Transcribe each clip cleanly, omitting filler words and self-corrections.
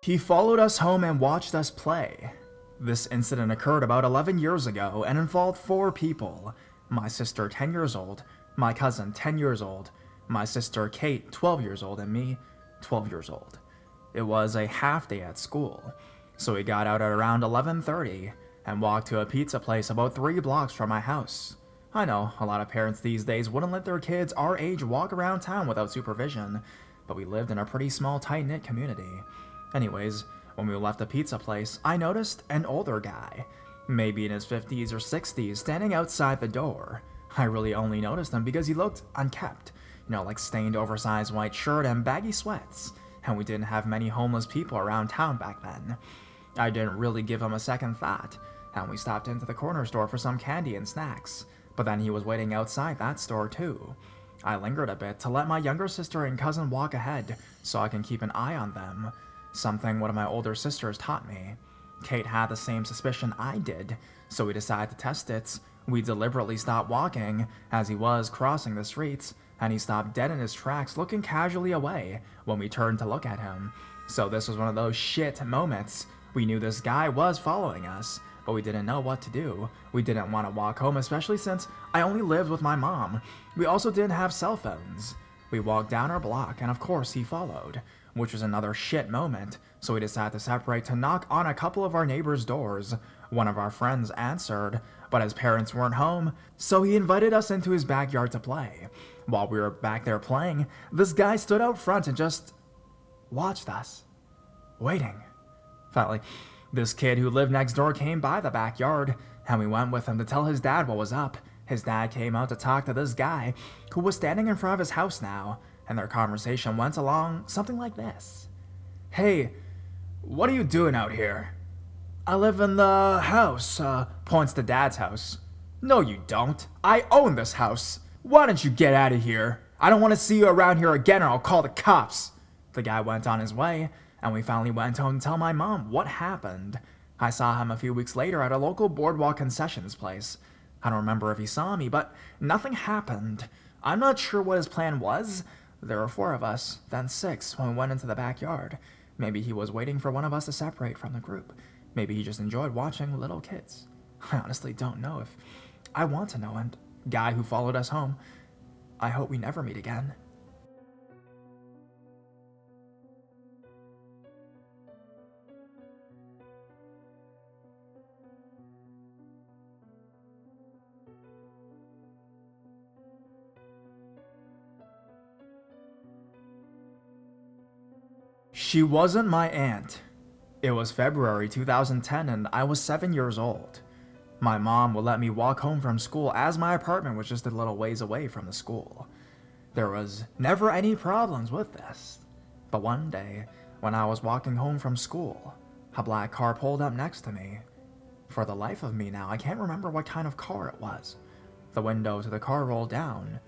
He followed us home and watched us play. This incident occurred about 11 years ago and involved 4 people. My sister 10 years old, my cousin 10 years old, my sister Kate 12 years old, and me 12 years old. It was a half day at school, so we got out at around 11:30 and walked to a pizza place about 3 blocks from my house. I know, a lot of parents these days wouldn't let their kids our age walk around town without supervision, but we lived in a pretty small, tight-knit community. Anyways, when we left the pizza place, I noticed an older guy, maybe in his 50s or 60s, standing outside the door. I really only noticed him because he looked unkempt, like stained oversized white shirt and baggy sweats, and we didn't have many homeless people around town back then. I didn't really give him a second thought, and we stopped into the corner store for some candy and snacks, but then he was waiting outside that store too. I lingered a bit to let my younger sister and cousin walk ahead so I can keep an eye on them, something one of my older sisters taught me. Kate had the same suspicion I did, so we decided to test it. We deliberately stopped walking as he was crossing the streets, and he stopped dead in his tracks, looking casually away when we turned to look at him. So this was one of those shit moments. We knew this guy was following us, but we didn't know what to do. We didn't want to walk home, especially since I only lived with my mom. We also didn't have cell phones. We walked down our block, and of course he followed, which was another shit moment, so we decided to separate to knock on a couple of our neighbors' doors. One of our friends answered, but his parents weren't home, so he invited us into his backyard to play. While we were back there playing, this guy stood out front and just watched us, waiting. Finally, this kid who lived next door came by the backyard, and we went with him to tell his dad what was up. His dad came out to talk to this guy, who was standing in front of his house now, and their conversation went along something like this. "Hey, what are you doing out here?" "I live in the house," points to Dad's house. "No, you don't. I own this house. Why don't you get out of here? I don't want to see you around here again or I'll call the cops." The guy went on his way, and we finally went home to tell my mom what happened. I saw him a few weeks later at a local boardwalk concessions place. I don't remember if he saw me, but nothing happened. I'm not sure what his plan was. There were 4 of us, then 6 when we went into the backyard. Maybe he was waiting for one of us to separate from the group. Maybe he just enjoyed watching little kids. I honestly don't know if I want to know. And guy who followed us home, I hope we never meet again. She wasn't my aunt. It was February 2010 and I was 7 years old. My mom would let me walk home from school as my apartment was just a little ways away from the school. There was never any problems with this. But one day, when I was walking home from school, a black car pulled up next to me. For the life of me now, I can't remember what kind of car it was. The window to the car rolled down,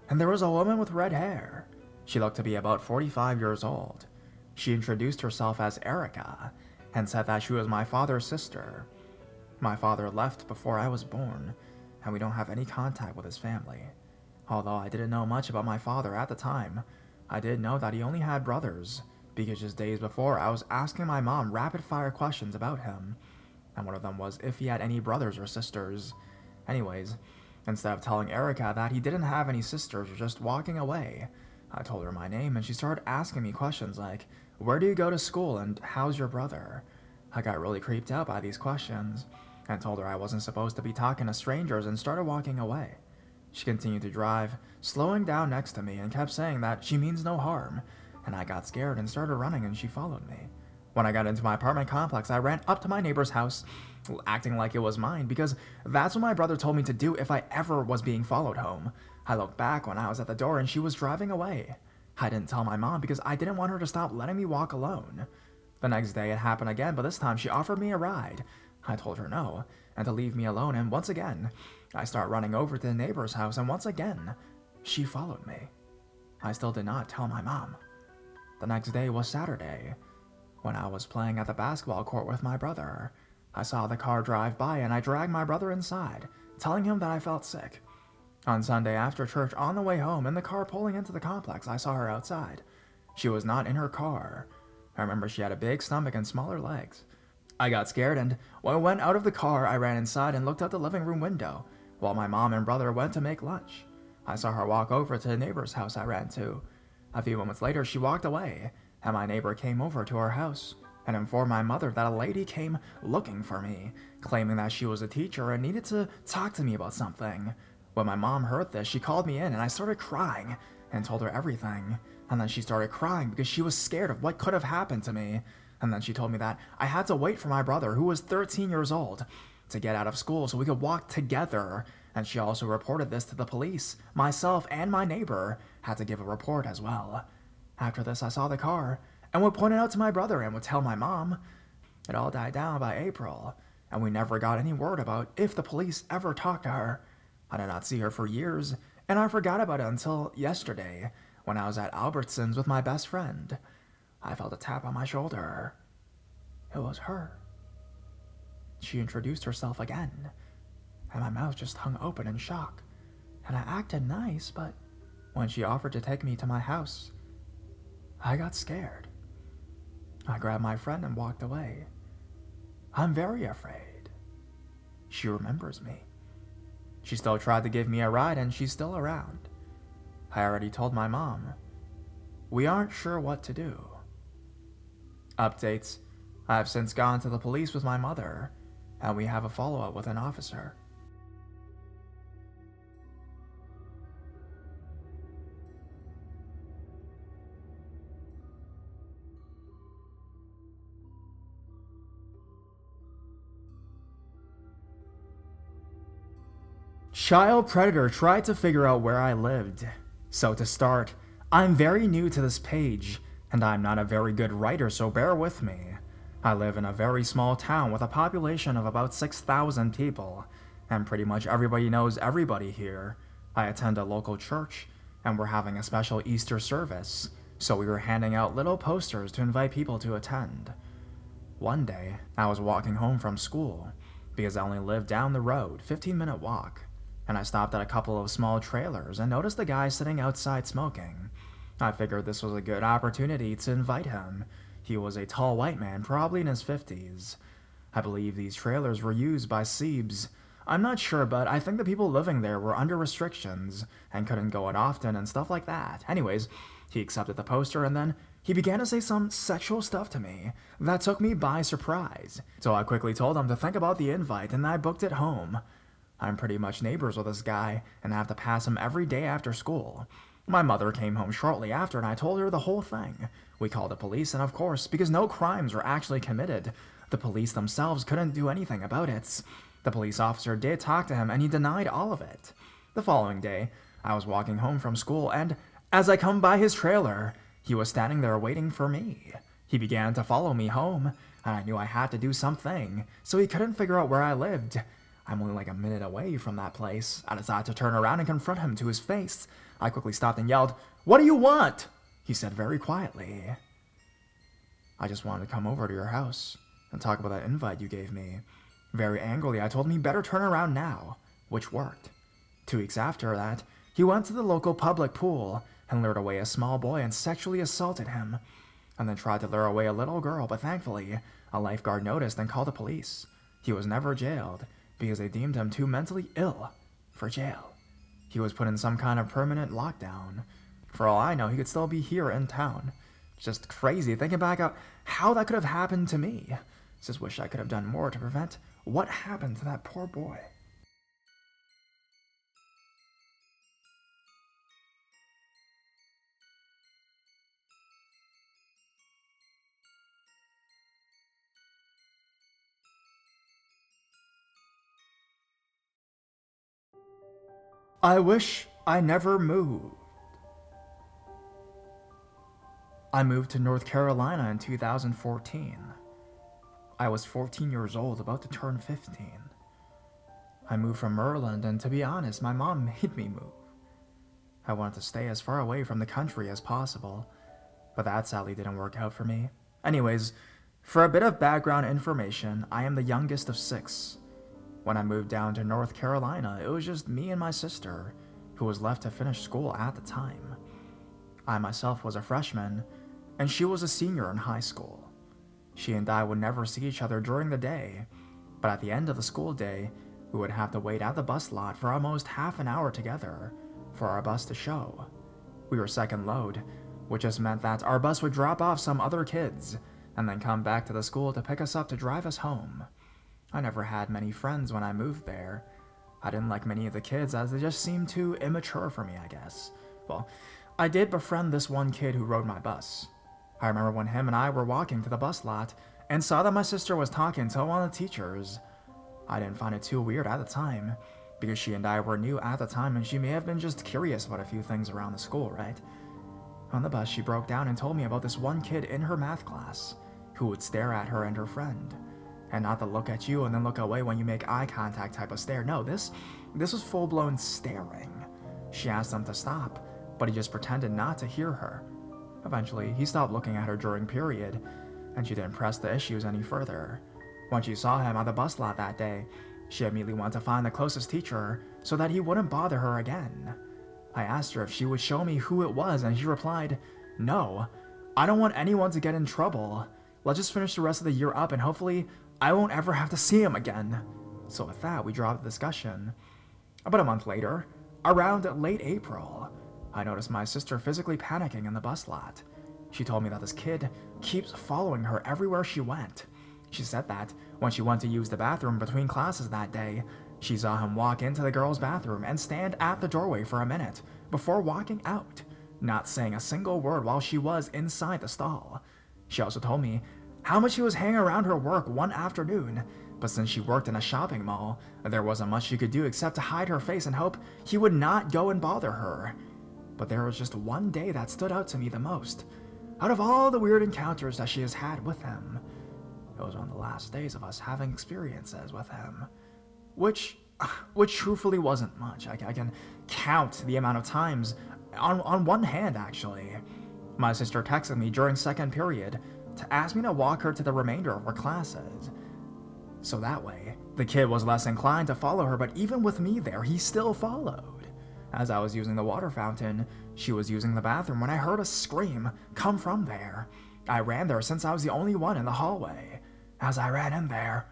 and there was a woman with red hair. She looked to be about 45 years old. She introduced herself as Erica, and said that she was my father's sister. My father left before I was born, and we don't have any contact with his family. Although I didn't know much about my father at the time, I did know that he only had brothers, because just days before I was asking my mom rapid-fire questions about him, and one of them was if he had any brothers or sisters. Anyways, instead of telling Erica that he didn't have any sisters or just walking away, I told her my name and she started asking me questions like, "Where do you go to school and how's your brother?" I got really creeped out by these questions and told her I wasn't supposed to be talking to strangers and started walking away. She continued to drive, slowing down next to me and kept saying that she means no harm, and I got scared and started running and she followed me. When I got into my apartment complex, I ran up to my neighbor's house, acting like it was mine because that's what my brother told me to do if I ever was being followed home. I looked back when I was at the door and she was driving away. I didn't tell my mom because I didn't want her to stop letting me walk alone. The next day it happened again, but this time she offered me a ride. I told her no, and to leave me alone, and once again, I start running over to the neighbor's house, and once again, she followed me. I still did not tell my mom. The next day was Saturday. When I was playing at the basketball court with my brother, I saw the car drive by and I dragged my brother inside, telling him that I felt sick. On Sunday after church, on the way home, in the car pulling into the complex, I saw her outside. She was not in her car. I remember she had a big stomach and smaller legs. I got scared, and when I went out of the car, I ran inside and looked out the living room window while my mom and brother went to make lunch. I saw her walk over to the neighbor's house I ran to. A few moments later, she walked away, and my neighbor came over to our house and informed my mother that a lady came looking for me, claiming that she was a teacher and needed to talk to me about something. When my mom heard this, she called me in, and I started crying and told her everything. And then she started crying because she was scared of what could have happened to me. And then she told me that I had to wait for my brother, who was 13 years old, to get out of school so we could walk together. And she also reported this to the police. Myself and my neighbor had to give a report as well. After this, I saw the car and would point it out to my brother and would tell my mom. It all died down by April, and we never got any word about if the police ever talked to her. I did not see her for years, and I forgot about it until yesterday when I was at Albertsons with my best friend. I felt a tap on my shoulder. It was her. She introduced herself again, and my mouth just hung open in shock, and I acted nice, but when she offered to take me to my house, I got scared. I grabbed my friend and walked away. I'm very afraid. She remembers me. She still tried to give me a ride, and she's still around. I already told my mom. We aren't sure what to do. Updates. I have since gone to the police with my mother, and we have a follow-up with an officer. Child predator tried to figure out where I lived. So to start, I'm very new to this page, and I'm not a very good writer, so bear with me. I live in a very small town with a population of about 6,000 people, and pretty much everybody knows everybody here. I attend a local church, and we're having a special Easter service, so we were handing out little posters to invite people to attend. One day, I was walking home from school, because I only lived down the road, 15-minute walk, and I stopped at a couple of small trailers and noticed a guy sitting outside smoking. I figured this was a good opportunity to invite him. He was a tall white man, probably in his 50s. I believe these trailers were used by Siebes. I'm not sure, but I think the people living there were under restrictions and couldn't go out often and stuff like that. Anyways, he accepted the poster and then he began to say some sexual stuff to me that took me by surprise. So I quickly told him to think about the invite and I booked it home. I'm pretty much neighbors with this guy and I have to pass him every day after school. My mother came home shortly after and I told her the whole thing. We called the police and of course, because no crimes were actually committed, the police themselves couldn't do anything about it. The police officer did talk to him and he denied all of it. The following day, I was walking home from school and as I come by his trailer, he was standing there waiting for me. He began to follow me home and I knew I had to do something, so he couldn't figure out where I lived. I'm only like a minute away from that place. I decided to turn around and confront him to his face. I quickly stopped and yelled, "What do you want?" He said very quietly, "I just wanted to come over to your house and talk about that invite you gave me." Very angrily, I told him he better turn around now, which worked. 2 weeks after that, he went to the local public pool and lured away a small boy and sexually assaulted him, and then tried to lure away a little girl, but thankfully, a lifeguard noticed and called the police. He was never jailed because they deemed him too mentally ill for jail. He was put in some kind of permanent lockdown. For all I know, he could still be here in town. It's just crazy thinking back at how that could have happened to me. Just wish I could have done more to prevent what happened to that poor boy. I wish I never moved. I moved to North Carolina in 2014. I was 14 years old, about to turn 15. I moved from Maryland, and to be honest, my mom made me move. I wanted to stay as far away from the country as possible, but that sadly didn't work out for me. Anyways, for a bit of background information, I am the youngest of 6. When I moved down to North Carolina, it was just me and my sister, who was left to finish school at the time. I myself was a freshman, and she was a senior in high school. She and I would never see each other during the day, but at the end of the school day, we would have to wait at the bus lot for almost half an hour together for our bus to show. We were second load, which just meant that our bus would drop off some other kids and then come back to the school to pick us up to drive us home. I never had many friends when I moved there. I didn't like many of the kids as they just seemed too immature for me, I guess. Well, I did befriend this one kid who rode my bus. I remember when him and I were walking to the bus lot and saw that my sister was talking to one of the teachers. I didn't find it too weird at the time, because she and I were new at the time and she may have been just curious about a few things around the school, right? On the bus, she broke down and told me about this one kid in her math class who would stare at her and her friend. And not the look at you and then look away when you make eye contact type of stare. No, this was full-blown staring. She asked him to stop, but he just pretended not to hear her. Eventually, he stopped looking at her during period, and she didn't press the issues any further. When she saw him at the bus lot that day, she immediately wanted to find the closest teacher so that he wouldn't bother her again. I asked her if she would show me who it was, and she replied, "No, I don't want anyone to get in trouble. Let's just finish the rest of the year up and hopefully I won't ever have to see him again." So with that, we dropped the discussion. About a month later, around late April, I noticed my sister physically panicking in the bus lot. She told me that this kid keeps following her everywhere she went. She said that when she went to use the bathroom between classes that day, she saw him walk into the girls' bathroom and stand at the doorway for a minute before walking out, not saying a single word while she was inside the stall. She also told me how much he was hanging around her work one afternoon, but since she worked in a shopping mall, there wasn't much she could do except to hide her face and hope he would not go and bother her. But there was just one day that stood out to me the most, out of all the weird encounters that she has had with him. It was one of the last days of us having experiences with him, which truthfully wasn't much. I can count the amount of times on one hand, actually. My sister texted me during second period to ask me to walk her to the remainder of her classes. So that way, the kid was less inclined to follow her, but even with me there, he still followed. As I was using the water fountain, she was using the bathroom when I heard a scream come from there. I ran there since I was the only one in the hallway. As I ran in there,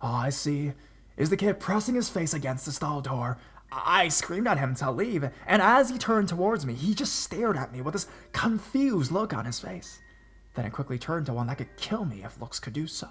all I see is the kid pressing his face against the stall door. I screamed at him to leave, and as he turned towards me, he just stared at me with this confused look on his face. Then it quickly turned to one that could kill me if looks could do so.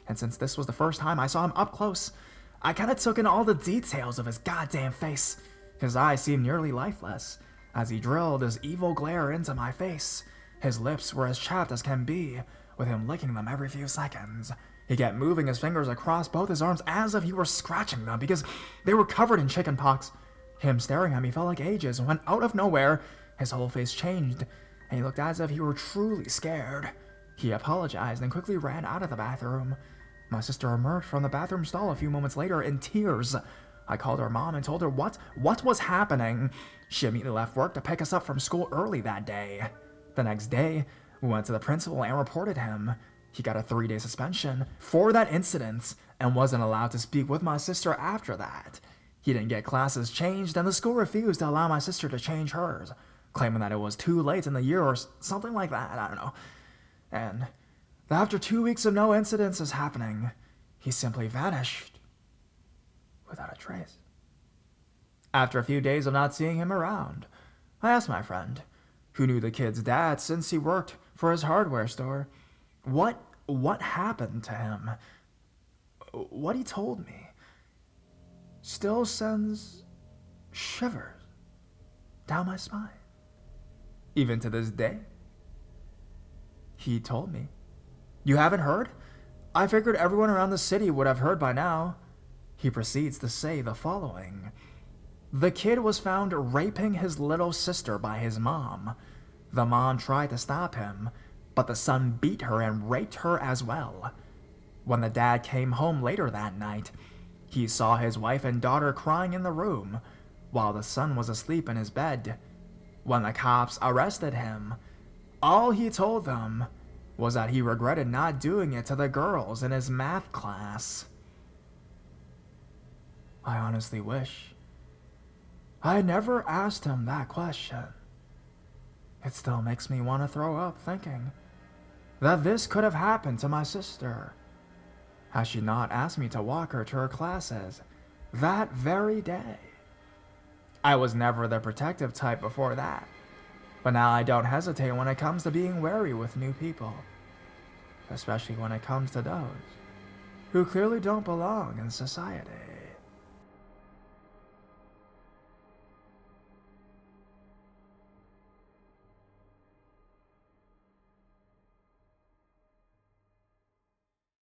And since this was the first time I saw him up close, I kinda took in all the details of his goddamn face. His eyes seemed nearly lifeless, as he drilled his evil glare into my face. His lips were as chapped as can be, with him licking them every few seconds. He kept moving his fingers across both his arms as if he were scratching them because they were covered in chicken pox. Him staring at me felt like ages when out of nowhere, his whole face changed, and he looked as if he were truly scared. He apologized and quickly ran out of the bathroom. My sister emerged from the bathroom stall a few moments later in tears. I called her mom and told her what was happening. She immediately left work to pick us up from school early that day. The next day, we went to the principal and reported him. He got a 3-day suspension for that incident and wasn't allowed to speak with my sister after that. He didn't get classes changed, and the school refused to allow my sister to change hers, claiming that it was too late in the year or something like that, I don't know. And after 2 weeks of no incidences happening, he simply vanished without a trace. After a few days of not seeing him around, I asked my friend, who knew the kid's dad since he worked for his hardware store, what happened to him. What he told me still sends shivers down my spine. Even to this day. He told me, "You haven't heard? I figured everyone around the city would have heard by now." He proceeds to say the following. The kid was found raping his little sister by his mom. The mom tried to stop him, but the son beat her and raped her as well. When the dad came home later that night, he saw his wife and daughter crying in the room, while the son was asleep in his bed. When the cops arrested him, all he told them was that he regretted not doing it to the girls in his math class. I honestly wish I never asked him that question. It still makes me want to throw up thinking that this could have happened to my sister. Has she not asked me to walk her to her classes that very day? I was never the protective type before that, but now I don't hesitate when it comes to being wary with new people, especially when it comes to those who clearly don't belong in society.